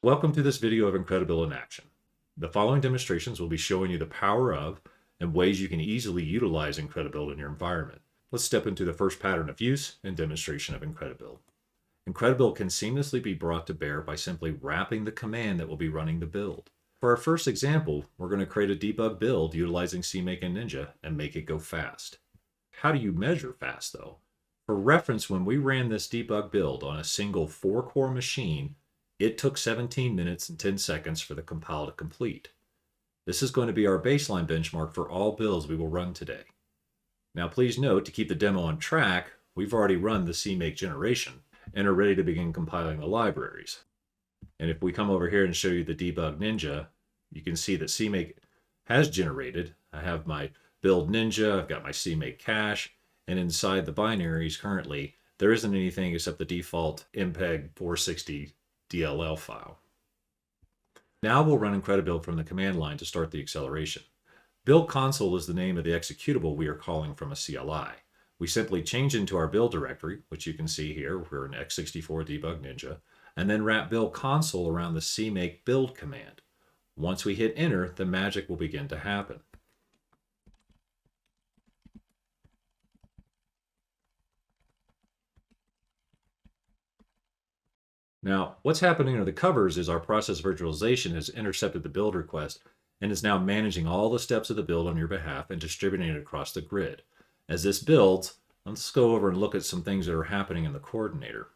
Welcome to this video of Incredibuild in action. The following demonstrations will be showing you the power of and ways you can easily utilize Incredibuild in your environment. Let's step into the first pattern of use and demonstration of Incredibuild. Incredibuild can seamlessly be brought to bear by simply wrapping the command that will be running the build. For our first example, we're going to create a debug build utilizing CMake and Ninja and make it go fast. How do you measure fast though? For reference, when we ran this debug build on a single 4-core machine, it took 17 minutes and 10 seconds for the compile to complete. This is going to be our baseline benchmark for all builds we will run today. Now please note, to keep the demo on track, we've already run the CMake generation and are ready to begin compiling the libraries. And if we come over here and show you the debug Ninja, you can see that CMake has generated. I have my build Ninja, I've got my CMake cache, and inside the binaries currently, there isn't anything except the default MPEG 460 DLL file. Now we'll run Incredibuild from the command line to start the acceleration. Build console is the name of the executable we are calling from a CLI. We simply change into our build directory, which you can see here, we're in x64 debug Ninja, and then wrap build console around the CMake build command. Once we hit enter, the magic will begin to happen. Now, what's happening under the covers is our process virtualization has intercepted the build request and is now managing all the steps of the build on your behalf and distributing it across the grid. As this builds, let's go over and look at some things that are happening in the coordinator.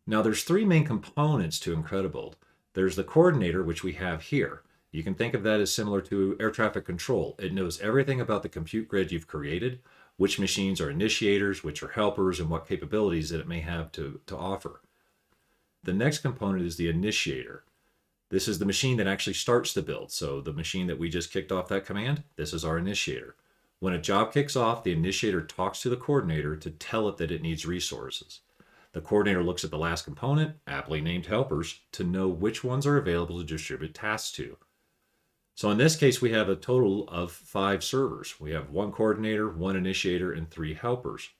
Now, there's 3 main components to Incredibuild. There's the coordinator, which we have here. You can think of that as similar to air traffic control. It knows everything about the compute grid you've created, which machines are initiators, which are helpers, and what capabilities that it may have to offer. The next component is the initiator. This is the machine that actually starts the build. So the machine that we just kicked off that command, this is our initiator. When a job kicks off, the initiator talks to the coordinator to tell it that it needs resources. The coordinator looks at the last component, aptly named helpers, to know which ones are available to distribute tasks to. So in this case, we have a total of 5 servers. We have 1 coordinator, 1 initiator, and 3 helpers.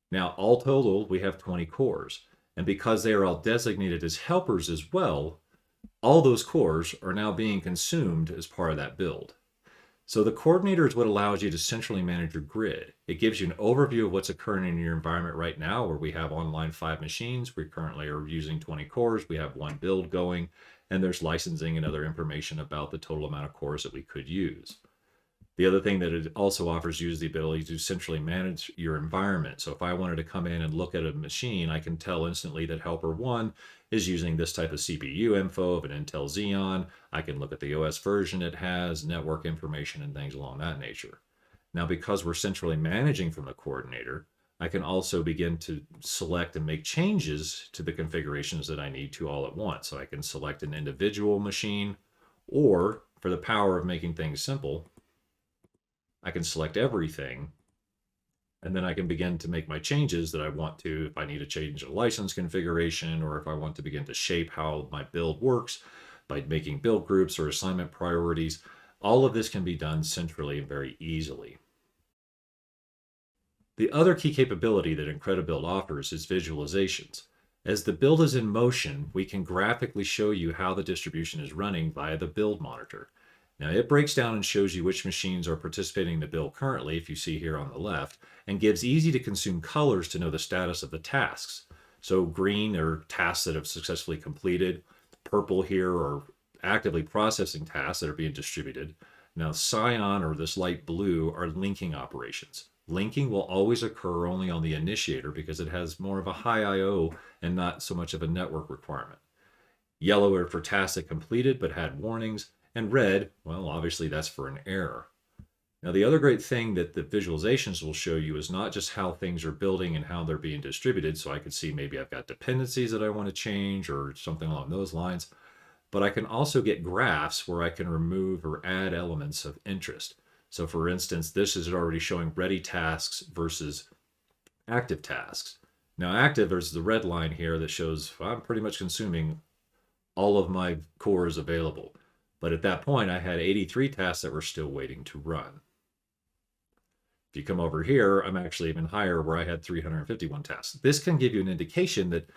Now, all total, we have 20 cores. And because they are all designated as helpers as well, all those cores are now being consumed as part of that build. So the coordinator is what allows you to centrally manage your grid. It gives you an overview of what's occurring in your environment right now, where we have online 5 machines. We currently are using 20 cores. We have 1 build going, and there's licensing and other information about the total amount of cores that we could use. The other thing that it also offers you is the ability to centrally manage your environment. So if I wanted to come in and look at a machine, I can tell instantly that helper 1 is using this type of CPU info of an Intel Xeon. I can look at the OS version it has, network information, and things along that nature. Now, because we're centrally managing from the coordinator, I can also begin to select and make changes to the configurations that I need to all at once. So I can select an individual machine, or for the power of making things simple, I can select everything, and then I can begin to make my changes that I want to, if I need to change a license configuration, or if I want to begin to shape how my build works by making build groups or assignment priorities. All of this can be done centrally and very easily. The other key capability that Incredibuild offers is visualizations. As the build is in motion, we can graphically show you how the distribution is running via the build monitor. Now, it breaks down and shows you which machines are participating in the build currently, if you see here on the left, and gives easy to consume colors to know the status of the tasks. So green are tasks that have successfully completed, purple here are actively processing tasks that are being distributed. Now, cyan, or this light blue, are linking operations. Linking will always occur only on the initiator because it has more of a high I/O and not so much of a network requirement. Yellow are for tasks that completed but had warnings, and red, well, obviously that's for an error. Now, the other great thing that the visualizations will show you is not just how things are building and how they're being distributed. So I could see maybe I've got dependencies that I want to change or something along those lines, but I can also get graphs where I can remove or add elements of interest. So for instance, this is already showing ready tasks versus active tasks. Now, active is the red line here that shows I'm pretty much consuming all of my cores available. But at that point, I had 83 tasks that were still waiting to run. If you come over here, I'm actually even higher, where I had 351 tasks. This can give you an indication that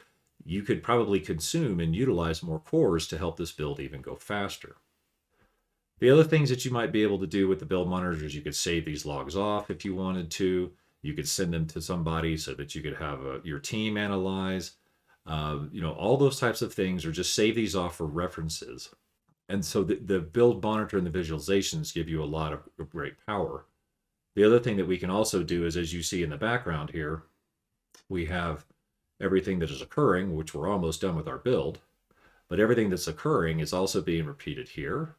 you could probably consume and utilize more cores to help this build even go faster. The other things that you might be able to do with the build monitor is you could save these logs off if you wanted to. You could send them to somebody so that you could have your team analyze. All those types of things, or just save these off for references. And so the build monitor and the visualizations give you a lot of great power. The other thing that we can also do is, as you see in the background here, we have everything that is occurring, which we're almost done with our build, but everything that's occurring is also being repeated here.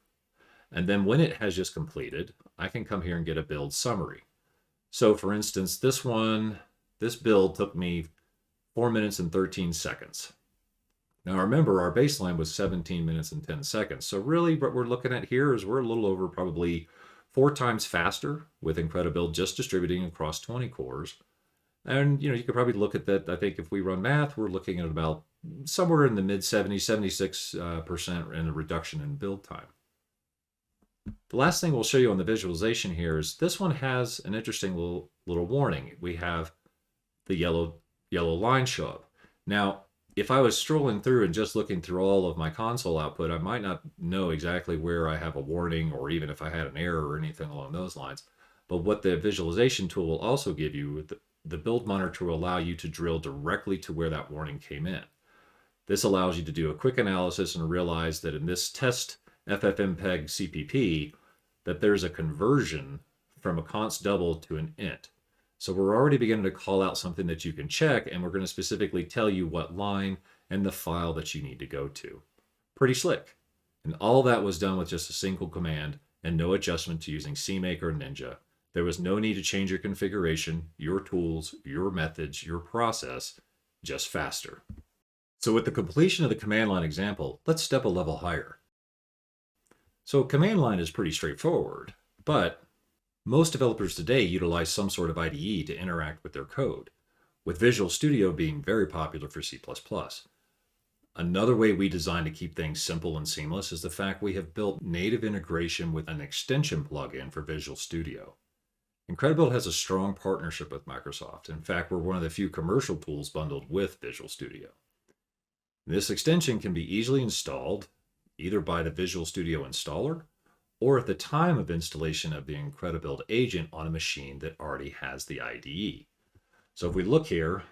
And then when it has just completed, I can come here and get a build summary. So for instance, this build took me 4 minutes and 13 seconds. Now remember, our baseline was 17 minutes and 10 seconds. So really what we're looking at here is we're a little over probably 4 times faster with Incredibuild just distributing across 20 cores. And you could probably look at that. I think if we run math, we're looking at about somewhere in the mid 70s, 76% in a reduction in build time. The last thing we'll show you on the visualization here is this one has an interesting little warning. We have the yellow line show up. Now, if I was strolling through and just looking through all of my console output, I might not know exactly where I have a warning, or even if I had an error or anything along those lines. But what the visualization tool will also give you, the build monitor will allow you to drill directly to where that warning came in. This allows you to do a quick analysis and realize that in this test FFmpeg CPP, that there's a conversion from a const double to an int. So we're already beginning to call out something that you can check, and we're going to specifically tell you what line and the file that you need to go to. Pretty slick. And all that was done with just a single command and no adjustment to using CMake or Ninja. There was no need to change your configuration, your tools, your methods, your process, just faster. So with the completion of the command line example, let's step a level higher. So command line is pretty straightforward, but most developers today utilize some sort of IDE to interact with their code, with Visual Studio being very popular for C++. Another way we design to keep things simple and seamless is the fact we have built native integration with an extension plugin for Visual Studio. Incredibuild has a strong partnership with Microsoft. In fact, we're one of the few commercial tools bundled with Visual Studio. This extension can be easily installed either by the Visual Studio installer or at the time of installation of the Incredibuild agent on a machine that already has the IDE. So if we look here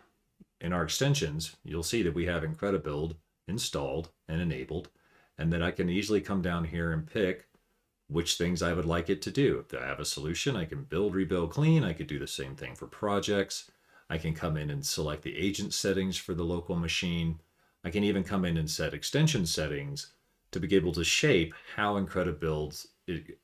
in our extensions, you'll see that we have Incredibuild installed and enabled, and that I can easily come down here and pick which things I would like it to do. If I have a solution, I can build, rebuild, clean. I could do the same thing for projects. I can come in and select the agent settings for the local machine. I can even come in and set extension settings to be able to shape how Incredibuild's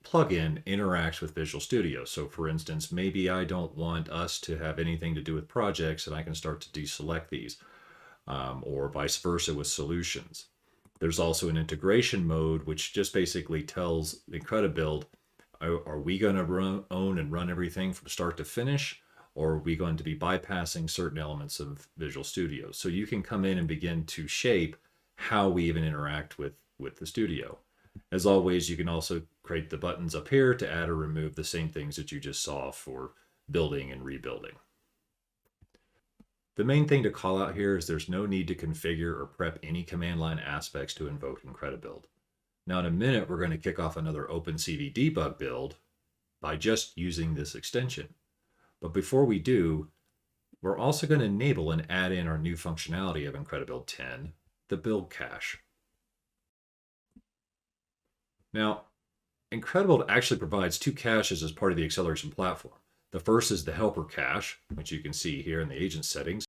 plugin interacts with Visual Studio. So for instance, maybe I don't want us to have anything to do with projects, and I can start to deselect these, or vice versa with solutions. There's also an integration mode, which just basically tells Incredibuild, are we going to own and run everything from start to finish, or are we going to be bypassing certain elements of Visual Studio? So you can come in and begin to shape how we even interact with the studio. As always, you can also create the buttons up here to add or remove the same things that you just saw for building and rebuilding. The main thing to call out here is there's no need to configure or prep any command line aspects to invoke Incredibuild. Now in a minute, we're going to kick off another OpenCV debug build by just using this extension. But before we do, we're also going to enable and add in our new functionality of Incredibuild 10, the build cache. Now, Incredibuild actually provides 2 caches as part of the acceleration platform. The first is the helper cache, which you can see here in the agent settings.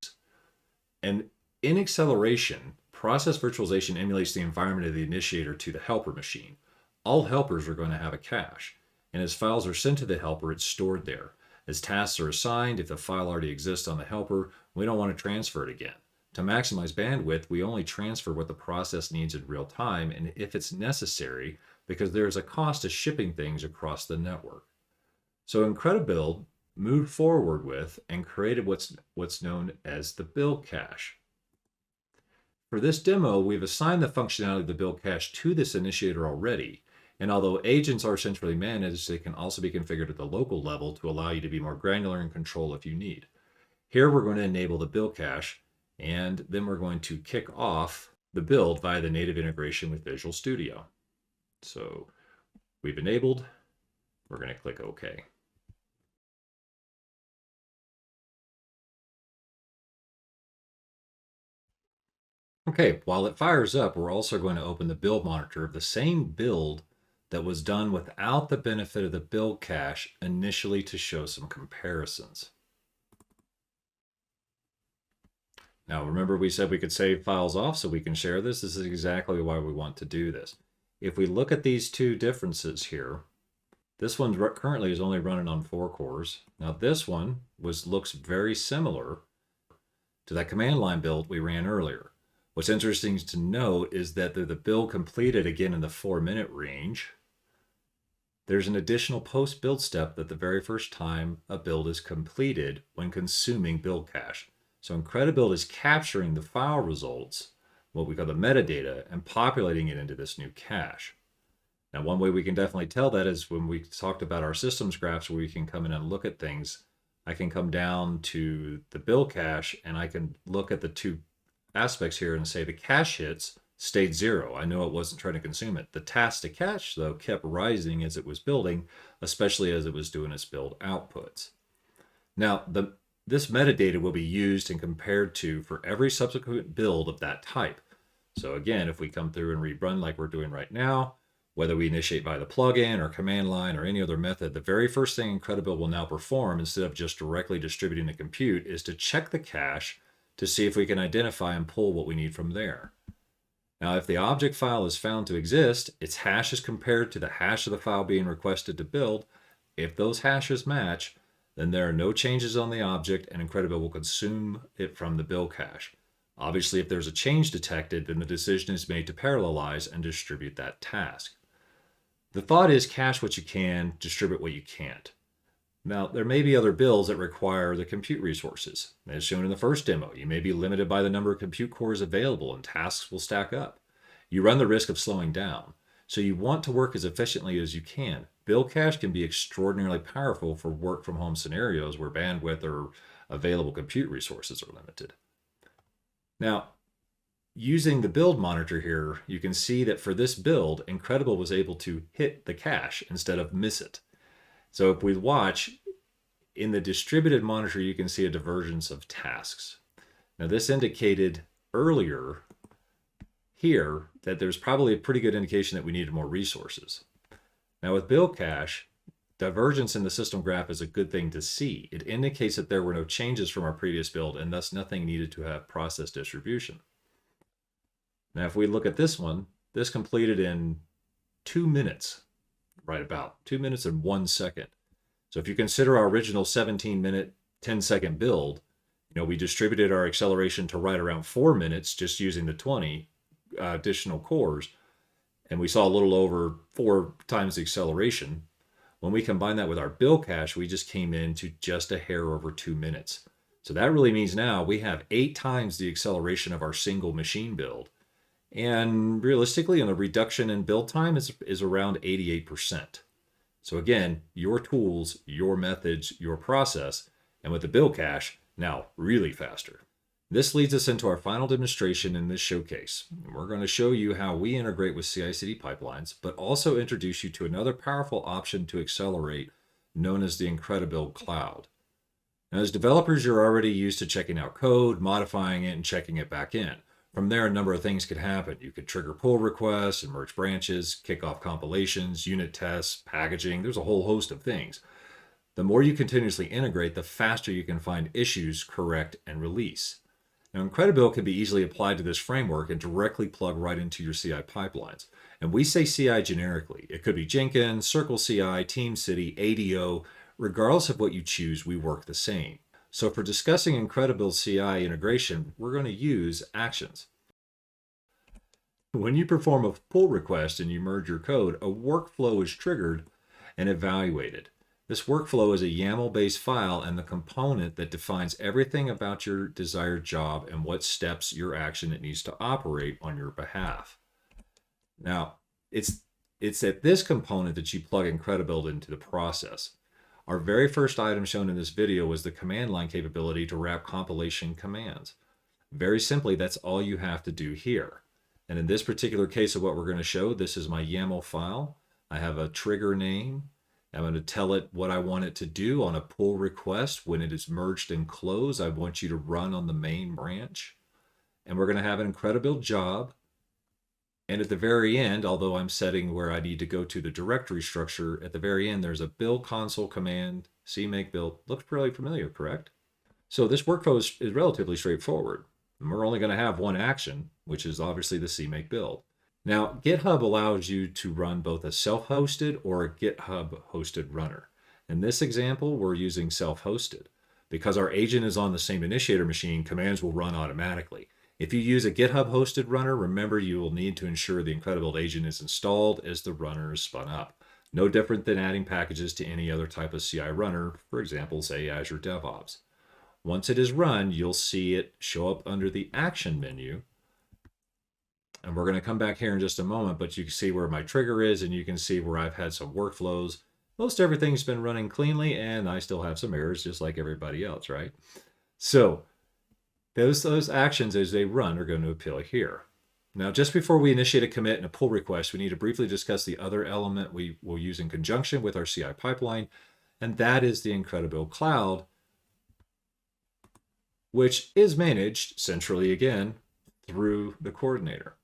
And in acceleration, process virtualization emulates the environment of the initiator to the helper machine. All helpers are going to have a cache, and as files are sent to the helper, it's stored there. As tasks are assigned, if the file already exists on the helper, we don't want to transfer it again. To maximize bandwidth, we only transfer what the process needs in real time, and if it's necessary, because there's a cost to shipping things across the network. So Incredibuild moved forward with and created what's known as the build cache. For this demo, we've assigned the functionality of the build cache to this initiator already, and although agents are centrally managed, they can also be configured at the local level to allow you to be more granular and control if you need. Here we're going to enable the build cache, And then we're going to kick off the build via the native integration with Visual Studio. So we've enabled, we're going to click OK. Okay, while it fires up, we're also going to open the build monitor of the same build that was done without the benefit of the build cache initially to show some comparisons. Now, remember we said we could save files off so we can share this. This is exactly why we want to do this. If we look at these two differences here, this one currently is only running on 4 cores. Now this one looks very similar to that command line build we ran earlier. What's interesting to note is that the build completed again in the 4-minute range. There's an additional post-build step that the very first time a build is completed when consuming build cache. So Incredibuild is capturing the file results, what we call the metadata, and populating it into this new cache. Now, one way we can definitely tell that is when we talked about our systems graphs where we can come in and look at things. I can come down to the build cache and I can look at the two aspects here and say the cache hits stayed 0. I know it wasn't trying to consume it. The task to cache, though, kept rising as it was building, especially as it was doing its build outputs. Now, this metadata will be used and compared to for every subsequent build of that type. So again, if we come through and rerun like we're doing right now, whether we initiate by the plugin or command line or any other method, the very first thing Incredibuild will now perform, instead of just directly distributing the compute, is to check the cache to see if we can identify and pull what we need from there. Now, if the object file is found to exist, its hash is compared to the hash of the file being requested to build. If those hashes match, then there are no changes on the object and Incredibuild will consume it from the build cache. Obviously, if there's a change detected, then the decision is made to parallelize and distribute that task. The thought is cache what you can, distribute what you can't. Now, there may be other builds that require the compute resources. As shown in the first demo, you may be limited by the number of compute cores available and tasks will stack up. You run the risk of slowing down. So you want to work as efficiently as you can. Build cache can be extraordinarily powerful for work from home scenarios where bandwidth or available compute resources are limited. Now, using the build monitor here, you can see that for this build, Incredibuild was able to hit the cache instead of miss it. So if we watch, in the distributed monitor, you can see a divergence of tasks. Now this indicated earlier here that there's probably a pretty good indication that we needed more resources. Now with build cache, divergence in the system graph is a good thing to see. It indicates that there were no changes from our previous build and thus nothing needed to have process distribution. Now if we look at this one, this completed in 2 minutes, right about 2 minutes and 1 second. So if you consider our original 17-minute, 10-second build, we distributed our acceleration to right around 4 minutes just using the 20 additional cores, and we saw a little over 4 times the acceleration. When we combine that with our build cache, we just came in to just a hair over 2 minutes. So that really means now we have 8 times the acceleration of our single machine build. And realistically, the reduction in build time is around 88%. So again, your tools, your methods, your process, and with the build cache, now really faster. This leads us into our final demonstration in this showcase. We're going to show you how we integrate with CI/CD pipelines, but also introduce you to another powerful option to accelerate known as the Incredibuild Cloud. Now, as developers, you're already used to checking out code, modifying it, and checking it back in. From there, a number of things could happen. You could trigger pull requests and merge branches, kick off compilations, unit tests, packaging. There's a whole host of things. The more you continuously integrate, the faster you can find issues, correct, and release. Now, Incredibuild can be easily applied to this framework and directly plug right into your CI pipelines. And we say CI generically. It could be Jenkins, Circle CI, TeamCity, ADO. Regardless of what you choose, we work the same. So for discussing Incredibuild CI integration, we're going to use actions. When you perform a pull request and you merge your code, a workflow is triggered and evaluated. This workflow is a YAML-based file and the component that defines everything about your desired job and what steps your action it needs to operate on your behalf. Now, it's at this component that you plug Incredibuild into the process. Our very first item shown in this video was the command line capability to wrap compilation commands. Very simply, that's all you have to do here. And in this particular case of what we're going to show, this is my YAML file. I have a trigger name. I'm going to tell it what I want it to do on a pull request. When it is merged and closed, I want you to run on the main branch. And we're going to have an Incredibuild job. And at the very end, although I'm setting where I need to go to the directory structure, at the very end, there's a build console command, cmake build. Looks pretty familiar, correct? So this workflow is relatively straightforward. And we're only going to have one action, which is obviously the cmake build. Now, GitHub allows you to run both a self-hosted or a GitHub-hosted runner. In this example, we're using self-hosted. Because our agent is on the same initiator machine, commands will run automatically. If you use a GitHub-hosted runner, remember you will need to ensure the Incredibuild agent is installed as the runner is spun up. No different than adding packages to any other type of CI runner, for example, say Azure DevOps. Once it is run, you'll see it show up under the action menu. And we're going to come back here in just a moment, but you can see where my trigger is, and you can see where I've had some workflows. Most everything's been running cleanly, and I still have some errors just like everybody else, right? So those actions as they run are going to appear here. Now, just before we initiate a commit and a pull request, we need to briefly discuss the other element we will use in conjunction with our CI pipeline, and that is the Incredibuild Cloud, which is managed centrally again through the coordinator.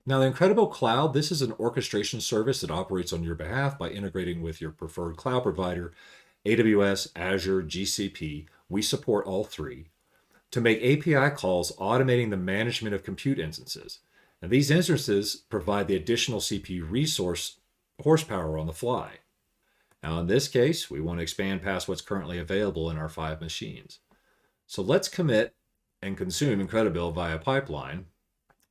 Now, the Incredibuild Cloud, this is an orchestration service that operates on your behalf by integrating with your preferred cloud provider, AWS, Azure, GCP. We support all three to make API calls automating the management of compute instances. And these instances provide the additional CPU resource horsepower on the fly. Now, in this case, we want to expand past what's currently available in our 5 machines. So let's commit and consume Incredibuild via pipeline,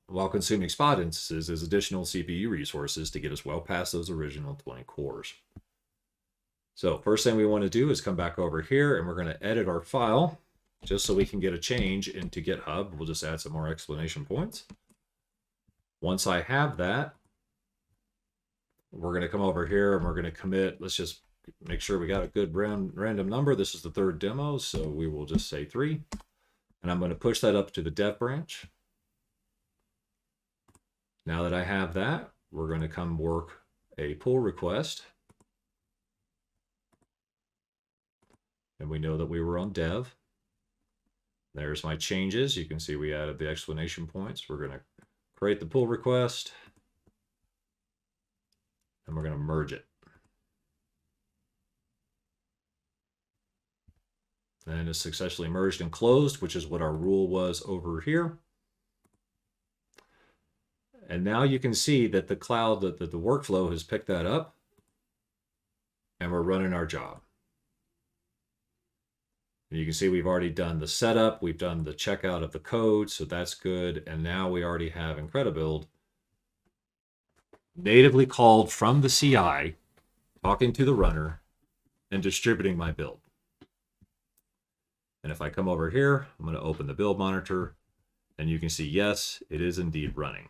while consuming spot instances as additional CPU resources to get us well past those original 20 cores. So first thing we want to do is come back over here, and we're going to edit our file just so we can get a change into GitHub. We'll just add some more exclamation points. Once I have that, we're going to come over here and we're going to commit. Let's just make sure we got a good random number. This is the 3rd demo, so we will just say 3. And I'm going to push that up to the dev branch. Now that I have that, we're going to come work a pull request. And we know that we were on dev. There's my changes. You can see we added the exclamation points. We're going to create the pull request. And we're going to merge it. And it's successfully merged and closed, which is what our rule was over here. And now you can see that the cloud, that the workflow has picked that up, and we're running our job. And you can see we've already done the setup, we've done the checkout of the code, so that's good. And now we already have Incredibuild natively called from the CI, talking to the runner, and distributing my build. And if I come over here, I'm going to open the build monitor, and you can see, yes, it is indeed running.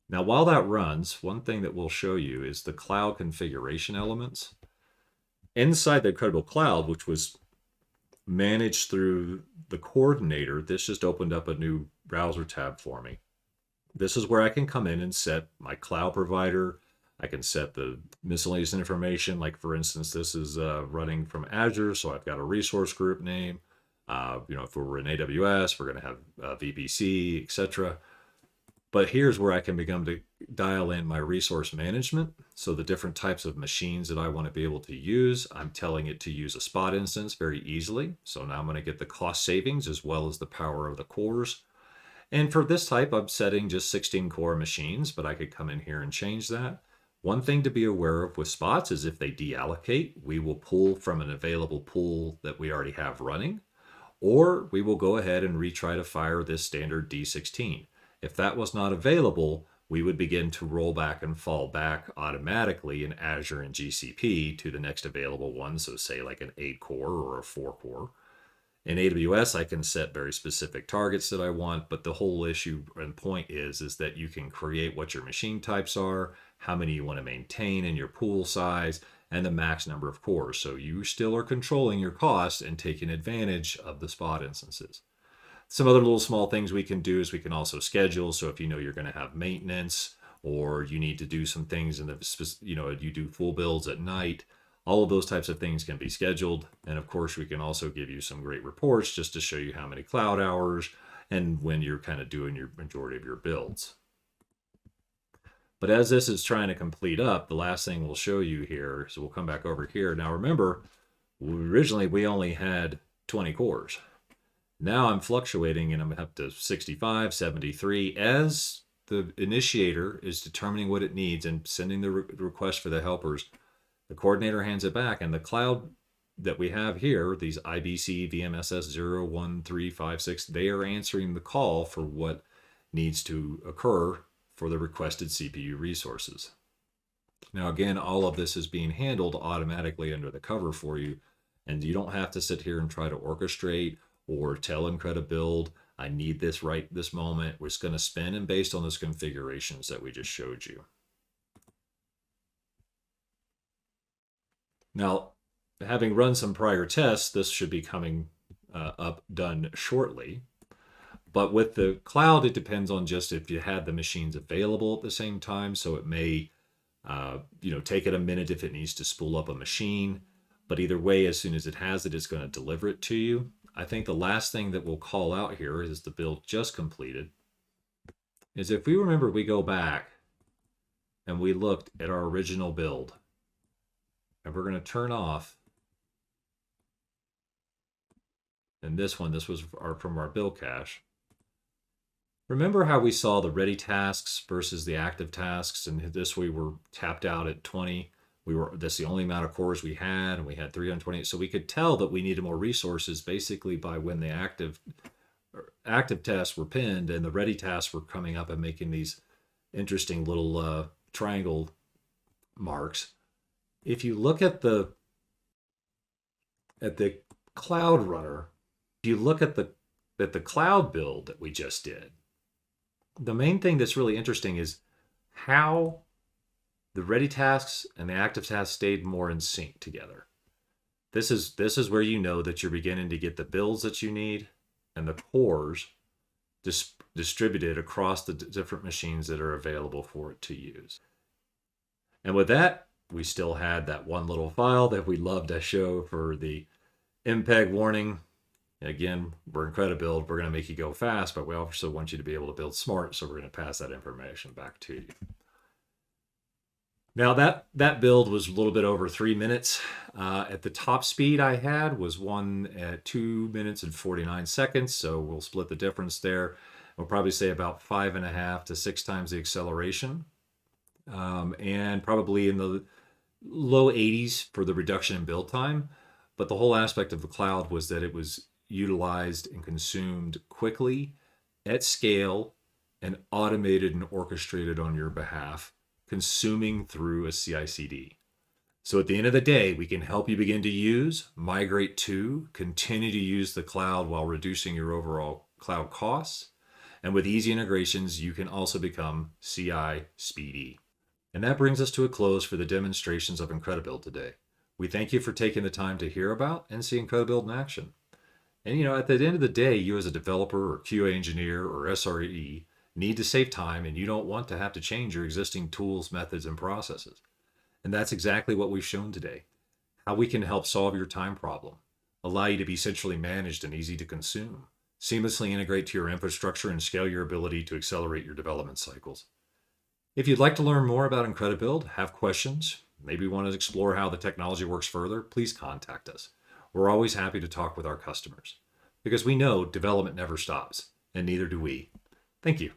Now, while that runs, one thing that we'll show you is the cloud configuration elements. Inside the Incredibuild Cloud, which was managed through the coordinator, this just opened up a new browser tab for me. This is where I can come in and set my cloud provider. I can set the miscellaneous information. Like, for instance, this is running from Azure, so I've got a resource group name. If we're in AWS, we're going to have VPC, etc. But here's where I can begin to dial in my resource management. So the different types of machines that I want to be able to use, I'm telling it to use a spot instance very easily. So now I'm going to get the cost savings as well as the power of the cores. And for this type, I'm setting just 16 core machines, but I could come in here and change that. One thing to be aware of with spots is if they deallocate, we will pull from an available pool that we already have running, or we will go ahead and retry to fire this standard D16. If that was not available, we would begin to roll back and fall back automatically in Azure and GCP to the next available one. So say like an 8-core or a 4-core. In AWS, I can set very specific targets that I want, but the whole issue and point is that you can create what your machine types are, how many you want to maintain in your pool size, and the max number of cores. So you still are controlling your costs and taking advantage of the spot instances. Some other little small things we can do is we can also schedule. So if you know you're going to have maintenance or you need to do some things in the, you do full builds at night, all of those types of things can be scheduled. And of course, we can also give you some great reports just to show you how many cloud hours and when you're kind of doing your majority of your builds. But as this is trying to complete up, the last thing we'll show you here, so we'll come back over here. Now remember, originally we only had 20 cores. Now I'm fluctuating and I'm up to 65, 73. As the initiator is determining what it needs and sending the request for the helpers, the coordinator hands it back, and the cloud that we have here, these IBC VMSS 0, 1, 3, 5, 6, they are answering the call for what needs to occur for the requested CPU resources. Now again, all of this is being handled automatically under the cover for you, and you don't have to sit here and try to orchestrate or tell Incredibuild, I need this right this moment. We're just going to spin and based on those configurations that we just showed you. Now, having run some prior tests, this should be coming up done shortly. But with the cloud, it depends on just if you had the machines available at the same time. So it may, take it a minute if it needs to spool up a machine. But either way, as soon as it has it, it's going to deliver it to you. I think the last thing that we'll call out here is the build just completed. Is if we remember, we go back and we looked at our original build. And we're going to turn off. And this was from our build cache. Remember how we saw the ready tasks versus the active tasks, and this we were tapped out at 20. That's the only amount of cores we had, and we had 328. So we could tell that we needed more resources basically by when the active tasks were pinned and the ready tasks were coming up and making these interesting little triangle marks. If you look at the cloud runner, if you look at the cloud build that we just did, the main thing that's really interesting is how the ready tasks and the active tasks stayed more in sync together. This is where you know that you're beginning to get the builds that you need and the cores distributed across the different machines that are available for it to use. And with that, we still had that one little file that we love to show for the MPEG warning. Again, we're Incredibuild. We're going to make you go fast, but we also want you to be able to build smart, so we're going to pass that information back to you. Now that build was a little bit over 3 minutes. At the top speed I had was one at 2 minutes and 49 seconds, so we'll split the difference there. We'll probably say about 5.5 to 6 times the acceleration, and probably in the low 80s for the reduction in build time. But the whole aspect of the cloud was that it was utilized and consumed quickly, at scale, and automated and orchestrated on your behalf, consuming through a CI/CD. So at the end of the day, we can help you begin to use, migrate to, continue to use the cloud while reducing your overall cloud costs. And with easy integrations, you can also become CI speedy. And that brings us to a close for the demonstrations of Incredibuild today. We thank you for taking the time to hear about and see Incredibuild in action. And at the end of the day, you as a developer or QA engineer or SRE need to save time, and you don't want to have to change your existing tools, methods, and processes. And that's exactly what we've shown today. How we can help solve your time problem, allow you to be centrally managed and easy to consume, seamlessly integrate to your infrastructure, and scale your ability to accelerate your development cycles. If you'd like to learn more about Incredibuild, have questions, maybe want to explore how the technology works further, please contact us. We're always happy to talk with our customers because we know development never stops, and neither do we. Thank you.